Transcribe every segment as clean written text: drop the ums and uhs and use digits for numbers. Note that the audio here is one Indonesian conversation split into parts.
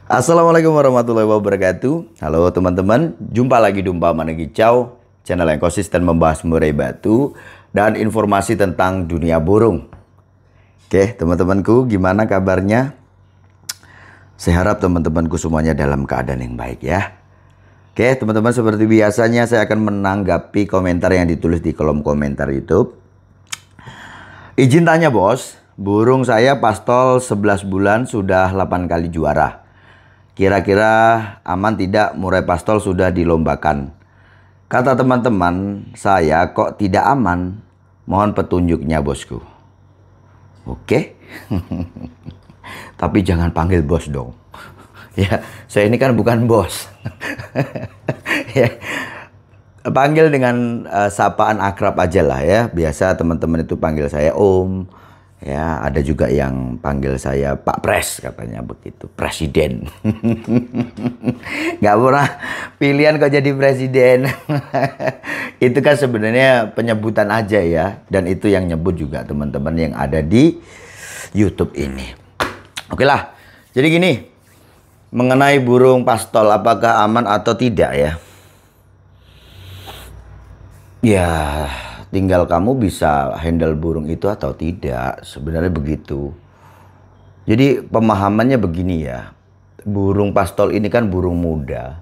Assalamualaikum warahmatullahi wabarakatuh. Halo teman-teman, jumpa lagi di Umpama Negicau, channel yang konsisten membahas murai batu dan informasi tentang dunia burung. Oke teman-temanku, gimana kabarnya? Saya harap teman-temanku semuanya dalam keadaan yang baik ya. Oke teman-teman, seperti biasanya saya akan menanggapi komentar yang ditulis di kolom komentar YouTube. Izin tanya bos, burung saya pastol 11 bulan sudah 8 kali juara. Kira-kira aman tidak murai pastol sudah dilombakan? Kata teman-teman saya kok tidak aman. Mohon petunjuknya bosku. Oke. Tapi jangan panggil bos dong. Ya, saya ini kan bukan bos. Ya, panggil dengan sapaan akrab aja lah ya. Biasa teman-teman itu panggil saya Om. Ya, ada juga yang panggil saya Pak Pres, katanya begitu, presiden. Nggak pernah pilihan kok jadi presiden. Itu kan sebenarnya penyebutan aja ya. Dan itu yang nyebut juga teman-teman yang ada di YouTube ini. Oke lah, jadi gini, mengenai burung pastol apakah aman atau tidak ya? Ya, tinggal kamu bisa handle burung itu atau tidak, sebenarnya begitu. Jadi pemahamannya begini ya, burung pastol ini kan burung muda,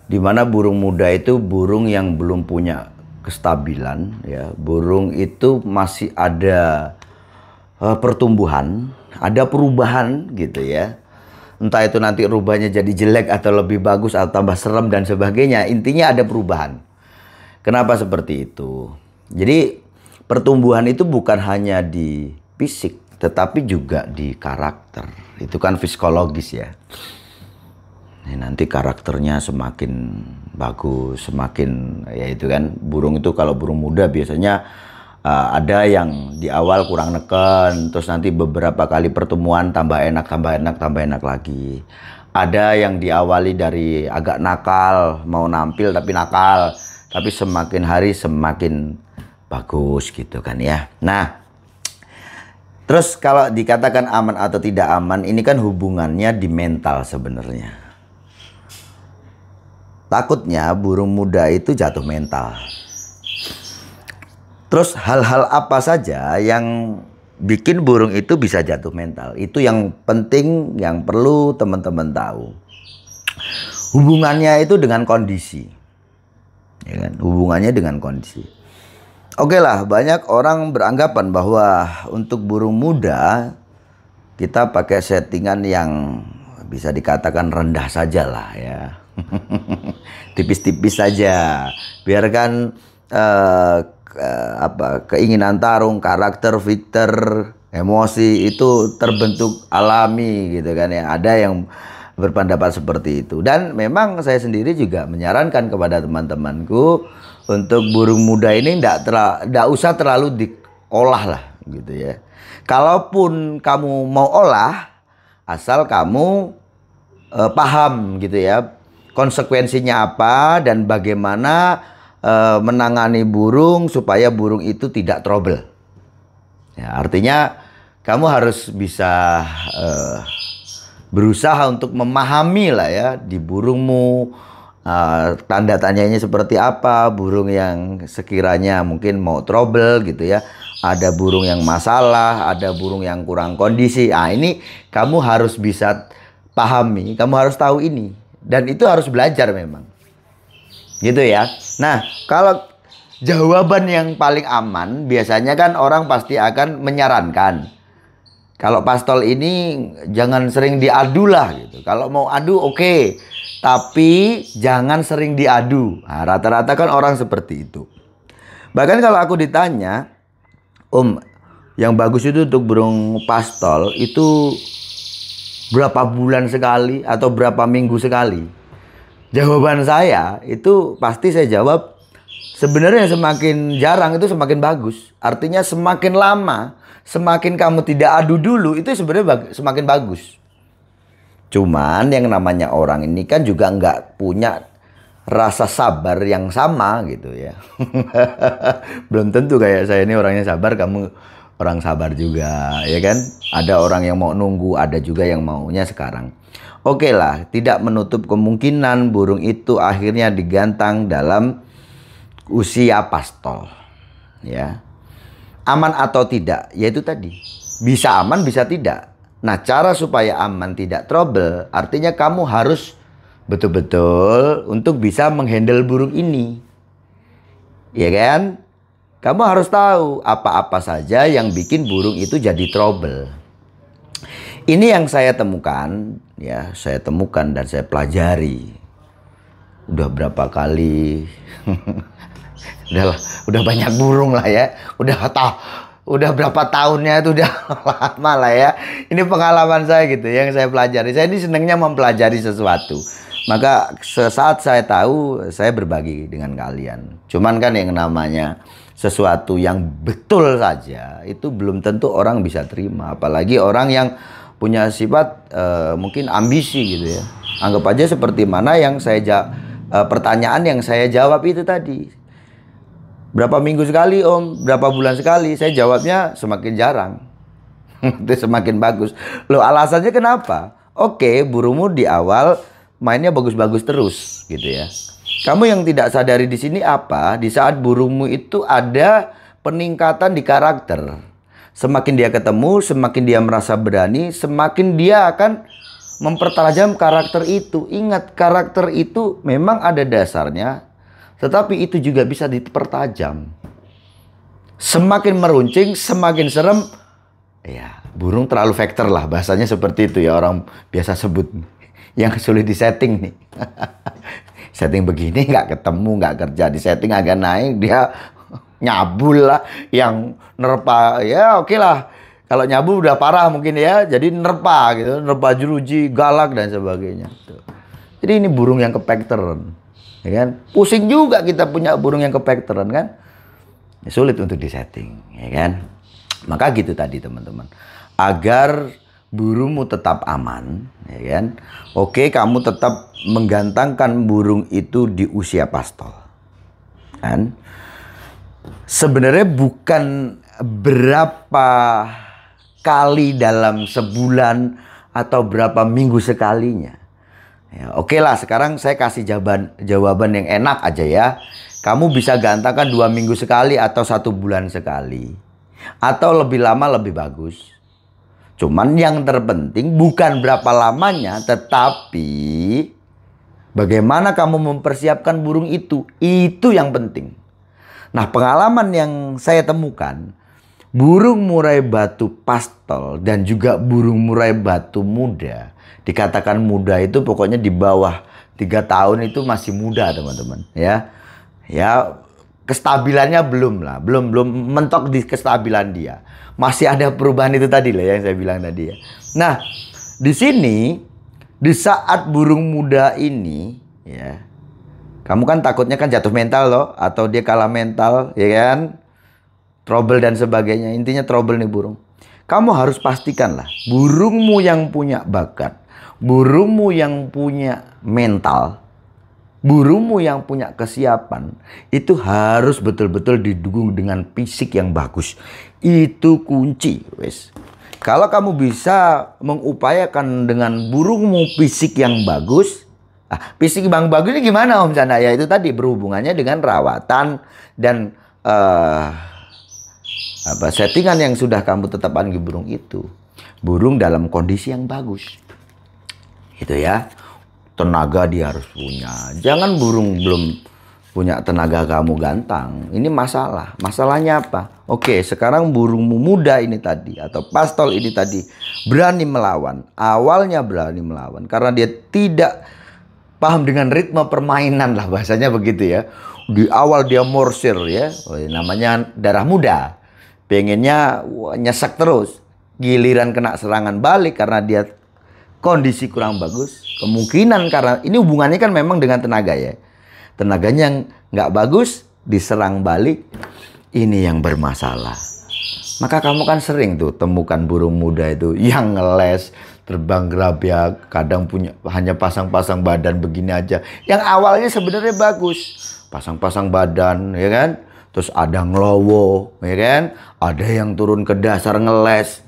dimana burung muda itu burung yang belum punya kestabilan ya, burung itu masih ada pertumbuhan, ada perubahan gitu ya. Entah itu nanti rubahnya jadi jelek atau lebih bagus atau tambah serem dan sebagainya, intinya ada perubahan. Kenapa seperti itu? Jadi pertumbuhan itu bukan hanya di fisik, tetapi juga di karakter. Itu kan psikologis ya. Nanti karakternya semakin bagus, semakin ya itu kan. Burung itu kalau burung muda biasanya ada yang di awal kurang neken, terus nanti beberapa kali pertemuan tambah enak, tambah enak, tambah enak lagi. Ada yang diawali dari agak nakal, mau nampil tapi nakal, tapi semakin hari semakin bagus gitu kan ya. Nah, terus kalau dikatakan aman atau tidak aman, ini kan hubungannya di mental sebenarnya. Takutnya burung muda itu jatuh mental. Terus hal-hal apa saja yang bikin burung itu bisa jatuh mental? Itu yang penting, yang perlu teman-teman tahu. Hubungannya itu dengan kondisi. Ya kan? Hubungannya dengan kondisi. Oke lah, banyak orang beranggapan bahwa untuk burung muda kita pakai settingan yang bisa dikatakan rendah saja lah ya. Tipis-tipis saja. Biarkan keinginan tarung, karakter, fitur, emosi itu terbentuk alami gitu kan ya. Ada yang berpendapat seperti itu. Dan memang saya sendiri juga menyarankan kepada teman-temanku untuk burung muda ini tidak usah terlalu diolah lah gitu ya. Kalaupun kamu mau olah, asal kamu paham gitu ya konsekuensinya apa dan bagaimana menangani burung supaya burung itu tidak trouble. Ya, artinya kamu harus bisa berusaha untuk memahami lah ya di burungmu. Tanda tanyanya seperti apa, burung yang sekiranya mungkin mau trouble gitu ya, ada burung yang masalah, ada burung yang kurang kondisi. Ini kamu harus bisa pahami, kamu harus tahu ini, dan itu harus belajar memang gitu ya. Nah, kalau jawaban yang paling aman biasanya kan orang pasti akan menyarankan, kalau pastol ini jangan sering diadu lah gitu. Kalau mau adu oke, tapi jangan sering diadu. Nah, rata-rata kan orang seperti itu. Bahkan kalau aku ditanya, Om, yang bagus itu untuk burung pastol itu berapa bulan sekali atau berapa minggu sekali? Jawaban saya itu pasti saya jawab, sebenarnya semakin jarang itu semakin bagus. Artinya semakin lama, semakin kamu tidak adu dulu, itu sebenarnya semakin bagus. Cuman yang namanya orang ini kan juga nggak punya rasa sabar yang sama gitu ya. Belum tentu kayak saya ini orangnya sabar, kamu orang sabar juga, ya kan? Ada orang yang mau nunggu, ada juga yang maunya sekarang. Oke lah, tidak menutup kemungkinan burung itu akhirnya digantang dalam usia pastol. Ya. Aman atau tidak? Yaitu tadi. Bisa aman, bisa tidak. Nah, cara supaya aman tidak trouble, artinya kamu harus betul-betul untuk bisa menghandle burung ini. Ya kan? Kamu harus tahu apa-apa saja yang bikin burung itu jadi trouble. Ini yang saya temukan, ya, saya temukan dan saya pelajari. Udah berapa kali? udah banyak burung lah ya. Udah berapa tahunnya itu udah lama lah ya. Ini pengalaman saya gitu yang saya pelajari. Saya ini senangnya mempelajari sesuatu. Maka sesaat saya tahu, saya berbagi dengan kalian. Cuman kan yang namanya sesuatu yang betul saja itu belum tentu orang bisa terima, apalagi orang yang punya sifat mungkin ambisi gitu ya. Anggap aja seperti mana yang pertanyaan yang saya jawab itu tadi. Berapa minggu sekali Om, berapa bulan sekali? Saya jawabnya semakin jarang. Itu semakin bagus. Loh, alasannya kenapa? Oke, burungmu di awal mainnya bagus-bagus terus gitu ya. Kamu yang tidak sadari di sini apa? Di saat burungmu itu ada peningkatan di karakter. Semakin dia ketemu, semakin dia merasa berani, semakin dia akan mempertajam karakter itu. Ingat, karakter itu memang ada dasarnya, tetapi itu juga bisa dipertajam. Semakin meruncing, semakin serem. Ya, burung terlalu vektor lah, bahasanya seperti itu ya, orang biasa sebut. Yang sulit disetting nih. Setting begini nggak ketemu, nggak kerja. Di setting agak naik, dia nyabul lah. Yang nerpa, ya oke lah. Kalau nyabul udah parah mungkin ya. Jadi nerpa gitu. Nerpa jeruji, galak dan sebagainya. Jadi ini burung yang kepekteran. Ya kan? Pusing juga kita punya burung yang kepekteran kan. Ya, sulit untuk disetting. Ya kan? Maka gitu tadi teman-teman. Agar burungmu tetap aman, ya kan? Oke, kamu tetap menggantangkan burung itu di usia pastol. Kan? Sebenarnya bukan berapa kali dalam sebulan atau berapa minggu sekalinya. Ya, oke lah, sekarang saya kasih jawaban yang enak aja ya. Kamu bisa gantangkan 2 minggu sekali atau 1 bulan sekali. Atau lebih lama lebih bagus. Cuman yang terpenting bukan berapa lamanya, tetapi bagaimana kamu mempersiapkan burung itu. Itu yang penting. Nah, pengalaman yang saya temukan, burung murai batu pastel dan juga burung murai batu muda. Dikatakan muda itu pokoknya di bawah 3 tahun itu masih muda teman-teman. Ya, kestabilannya belum lah. Belum mentok di kestabilan dia. Masih ada perubahan itu tadi lah yang saya bilang tadi ya. Nah, di sini di saat burung muda ini ya, kamu kan takutnya kan jatuh mental loh, atau dia kalah mental ya kan, trouble dan sebagainya. Intinya trouble nih burung. Kamu harus pastikan lah burungmu yang punya bakat, burungmu yang punya mental, burungmu yang punya kesiapan itu harus betul-betul didukung dengan fisik yang bagus. Itu kunci, wes. Kalau kamu bisa mengupayakan dengan burungmu fisik yang bagus. Fisik yang bagus ini gimana Om Chandra? Ya itu tadi berhubungannya dengan rawatan dan settingan yang sudah kamu tetapkan di burung itu. Burung dalam kondisi yang bagus. Gitu ya. Tenaga dia harus punya. Jangan burung belum punya tenaga kamu gantang. Ini masalah. Masalahnya apa? Oke, sekarang burungmu muda ini tadi atau pastol ini tadi berani melawan. Awalnya berani melawan karena dia tidak paham dengan ritme permainan lah, bahasanya begitu ya. Di awal dia morsir ya. Namanya darah muda. Pengennya nyesek terus. Giliran kena serangan balik karena dia kondisi kurang bagus. Kemungkinan karena ini hubungannya kan memang dengan tenaga ya. Tenaganya yang nggak bagus, diserang balik. Ini yang bermasalah. Maka kamu kan sering tuh temukan burung muda itu yang ngeles, terbang gerabyak, kadang punya hanya pasang-pasang badan begini aja. Yang awalnya sebenarnya bagus. Pasang-pasang badan, ya kan? terus ada ngelowo, ya kan? Ada yang turun ke dasar ngeles.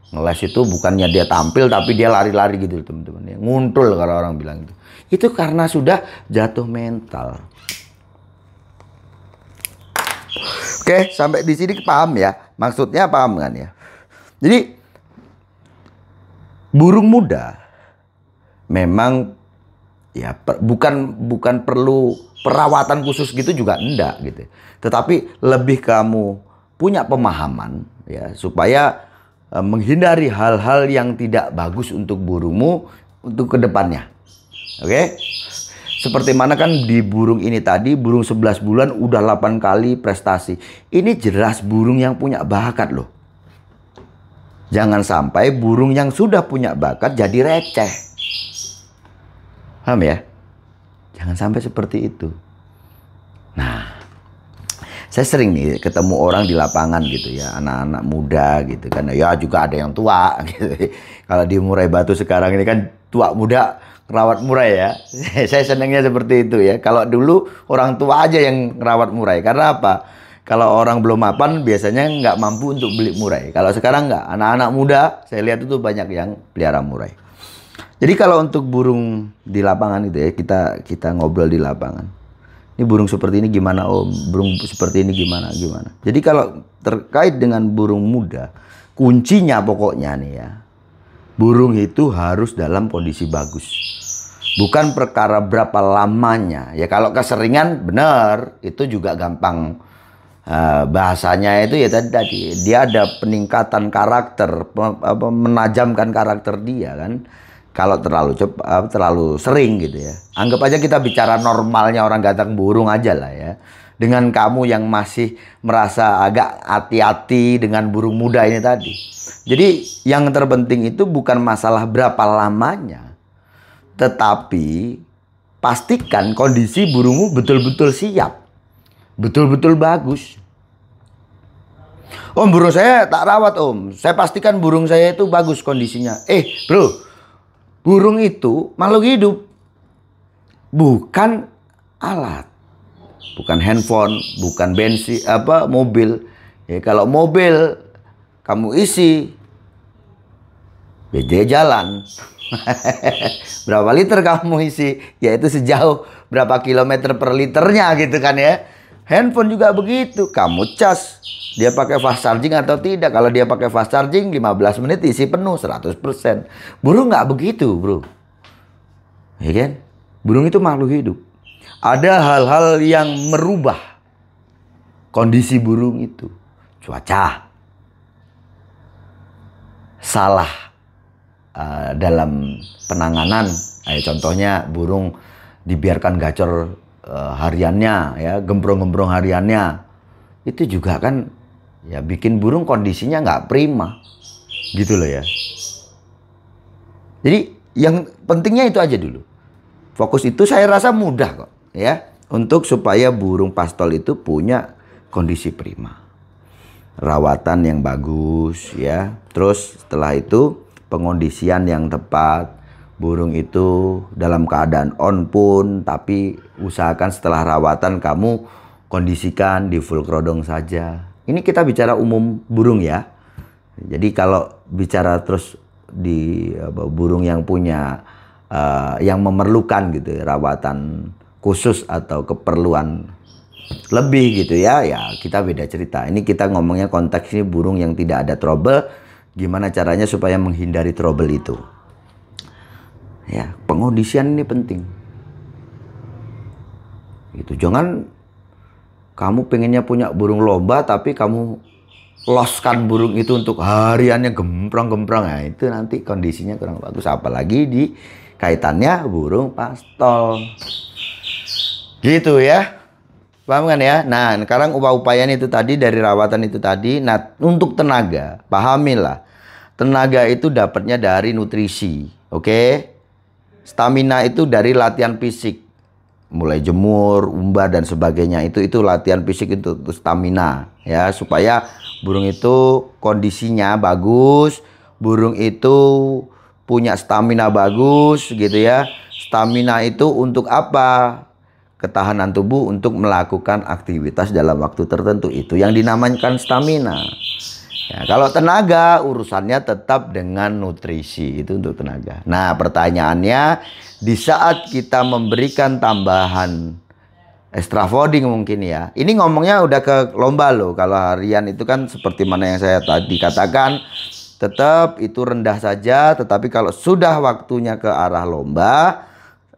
Ngeles itu bukannya dia tampil tapi dia lari-lari gitu teman-teman. Nguntul kalau orang bilang itu. Itu karena sudah jatuh mental. Oke, sampai di sini paham ya? Maksudnya paham kan ya? Jadi burung muda memang ya bukan perlu perawatan khusus gitu juga enggak gitu. Tetapi lebih kamu punya pemahaman ya supaya menghindari hal-hal yang tidak bagus untuk burungmu untuk kedepannya. Oke? Seperti mana kan di burung ini tadi, burung 11 bulan udah 8 kali prestasi. Ini jelas burung yang punya bakat loh. Jangan sampai burung yang sudah punya bakat jadi receh. Paham ya? Jangan sampai seperti itu. Nah, saya sering nih ketemu orang di lapangan gitu ya, anak-anak muda gitu kan. Ya juga ada yang tua gitu. Kalau di Murai Batu sekarang ini kan tua muda rawat murai ya. Saya senangnya seperti itu ya. Kalau dulu orang tua aja yang rawat murai. Karena apa? Kalau orang belum mapan biasanya nggak mampu untuk beli murai. Kalau sekarang nggak. Anak-anak muda saya lihat itu banyak yang pelihara murai. Jadi kalau untuk burung di lapangan itu ya, kita ngobrol di lapangan. Ini burung seperti ini gimana Om? Burung seperti ini gimana? Jadi kalau terkait dengan burung muda, kuncinya pokoknya nih ya. Burung itu harus dalam kondisi bagus. Bukan perkara berapa lamanya. Ya kalau keseringan benar, itu juga gampang. Bahasanya itu ya tadi. Dia ada peningkatan karakter, menajamkan karakter dia kan. Kalau terlalu cepat, terlalu sering gitu ya. Anggap aja kita bicara normalnya orang ganteng burung aja lah ya. Dengan kamu yang masih merasa agak hati-hati dengan burung muda ini tadi. Jadi yang terpenting itu bukan masalah berapa lamanya. Tetapi pastikan kondisi burungmu betul-betul siap. Betul-betul bagus. Om, burung saya tak rawat Om. Saya pastikan burung saya itu bagus kondisinya. Bro. Burung itu makhluk hidup. Bukan alat. Bukan handphone, bukan bensin, mobil. Ya, kalau mobil kamu isi, ya dia jalan. Berapa liter kamu isi? Ya itu sejauh berapa kilometer per liternya gitu kan ya. Handphone juga begitu. Kamu cas, dia pakai fast charging atau tidak. Kalau dia pakai fast charging 15 menit isi penuh 100%. Burung nggak begitu bro. Ya kan? Burung itu makhluk hidup. Ada hal-hal yang merubah kondisi burung itu. Cuaca. Salah dalam penanganan. Contohnya burung dibiarkan gacor hariannya, ya gembrong-gembrong hariannya. Itu juga kan ya bikin burung kondisinya nggak prima. Gitu loh ya. Jadi yang pentingnya itu aja dulu. Fokus itu saya rasa mudah kok ya. Untuk supaya burung pastol itu punya kondisi prima. Rawatan yang bagus ya. Terus setelah itu pengondisian yang tepat. Burung itu dalam keadaan on pun, tapi usahakan setelah rawatan kamu kondisikan di full kerodong saja. Ini kita bicara umum burung ya. Jadi kalau bicara terus di burung yang punya yang memerlukan gitu rawatan khusus atau keperluan lebih gitu ya, ya kita beda cerita. Ini kita ngomongnya konteks ini burung yang tidak ada trouble, gimana caranya supaya menghindari trouble itu. Ya, pengondisian ini penting. Gitu. Jangan kamu pengennya punya burung lomba tapi kamu loskan burung itu untuk hariannya gemprong-gemprong. Nah, itu nanti kondisinya kurang bagus. Apalagi di kaitannya burung pastol. Gitu ya. Paham kan ya? Nah, sekarang upaya-upayaan itu tadi dari rawatan itu tadi. Nah, untuk tenaga, pahamilah. Tenaga itu dapatnya dari nutrisi. Oke? Stamina itu dari latihan fisik. Mulai jemur, umbar dan sebagainya. Itu latihan fisik itu stamina ya, supaya burung itu kondisinya bagus, burung itu punya stamina bagus gitu ya. Stamina itu untuk apa? ketahanan tubuh untuk melakukan aktivitas dalam waktu tertentu. Itu yang dinamakan stamina. Ya, kalau tenaga urusannya tetap dengan nutrisi, itu untuk tenaga. Nah, pertanyaannya di saat kita memberikan tambahan extra fooding mungkin ya. Ini ngomongnya udah ke lomba loh. Kalau harian itu kan seperti mana yang saya tadi katakan, tetap itu rendah saja. Tetapi kalau sudah waktunya ke arah lomba,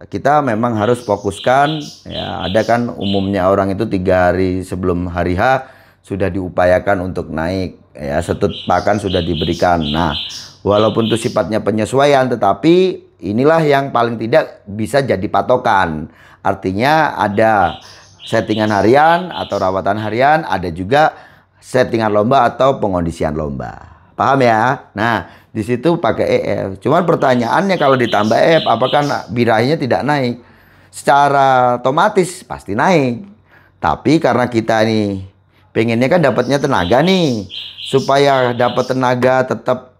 kita memang harus fokuskan. Ya, ada kan umumnya orang itu 3 hari sebelum hari H sudah diupayakan untuk naik. Ya, setut pakan sudah diberikan. Nah, walaupun itu sifatnya penyesuaian, tetapi inilah yang paling tidak bisa jadi patokan. Artinya ada settingan harian atau rawatan harian, ada juga settingan lomba atau pengondisian lomba. Paham ya? Nah, di situ pakai EF. Cuman pertanyaannya kalau ditambah EF, apakah birahinya tidak naik? Secara otomatis pasti naik. Tapi karena kita nih pengennya kan dapatnya tenaga nih, supaya dapat tenaga tetap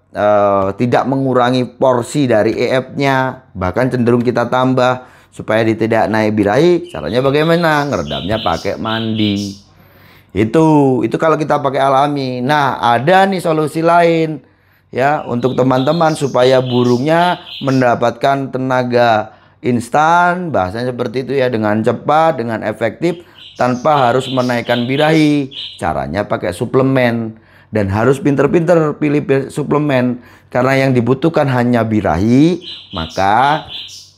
tidak mengurangi porsi dari EF-nya, bahkan cenderung kita tambah supaya tidak naik birahi. Caranya bagaimana? Ngeredamnya pakai mandi. Itu kalau kita pakai alami. Nah, ada nih solusi lain ya untuk teman-teman supaya burungnya mendapatkan tenaga instan, bahasanya seperti itu ya, dengan cepat, dengan efektif, tanpa harus menaikkan birahi. Caranya pakai suplemen. Dan harus pinter-pinter pilih suplemen. Karena yang dibutuhkan hanya birahi, maka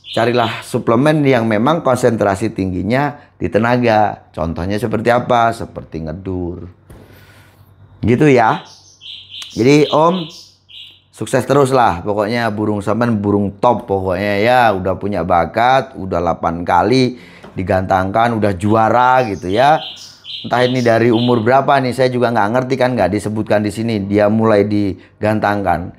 carilah suplemen yang memang konsentrasi tingginya di tenaga. Contohnya seperti apa? Seperti ngedur. Gitu ya. Jadi Om sukses terus lah. Pokoknya burung sampean burung top pokoknya ya. Udah punya bakat, udah 8 kali digantangkan, udah juara gitu ya. Entah ini dari umur berapa nih, saya juga nggak ngerti kan, nggak disebutkan di sini dia mulai digantangkan.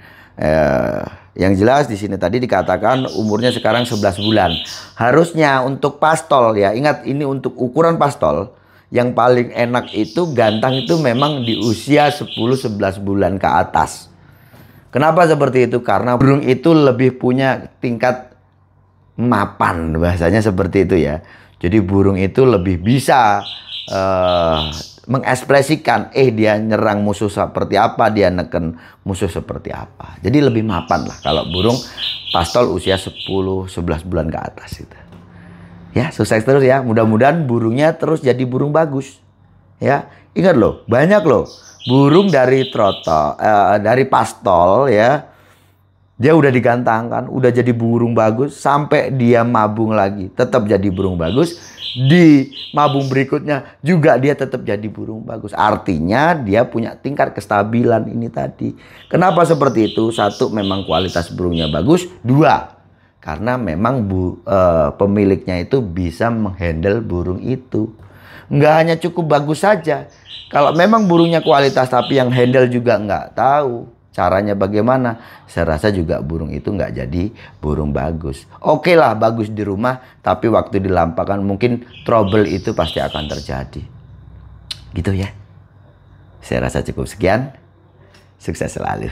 Yang jelas di sini tadi dikatakan umurnya sekarang 11 bulan. Harusnya untuk pastol ya, ingat ini untuk ukuran pastol, yang paling enak itu gantang itu memang di usia 10-11 bulan ke atas. Kenapa seperti itu? Karena burung itu lebih punya tingkat mapan, bahasanya seperti itu ya. Jadi burung itu lebih bisa mengekspresikan dia nyerang musuh seperti apa, dia neken musuh seperti apa. Jadi lebih mapan lah kalau burung pastol usia 10-11 bulan ke atas itu. Ya, sukses terus ya. Mudah-mudahan burungnya terus jadi burung bagus. Ya, ingat loh, banyak loh burung dari dari pastol ya. Dia udah digantangkan, udah jadi burung bagus, sampai dia mabung lagi tetap jadi burung bagus. Di mabung berikutnya juga dia tetap jadi burung bagus. Artinya dia punya tingkat kestabilan ini tadi. Kenapa seperti itu? 1, memang kualitas burungnya bagus. 2, karena memang pemiliknya itu bisa menghandle burung itu. Nggak hanya cukup bagus saja. Kalau memang burungnya kualitas tapi yang handle juga nggak tahu caranya bagaimana, saya rasa juga burung itu nggak jadi burung bagus. Oke lah, bagus di rumah, tapi waktu dilampahkan mungkin trouble itu pasti akan terjadi. Gitu ya. Saya rasa cukup sekian. Sukses selalu.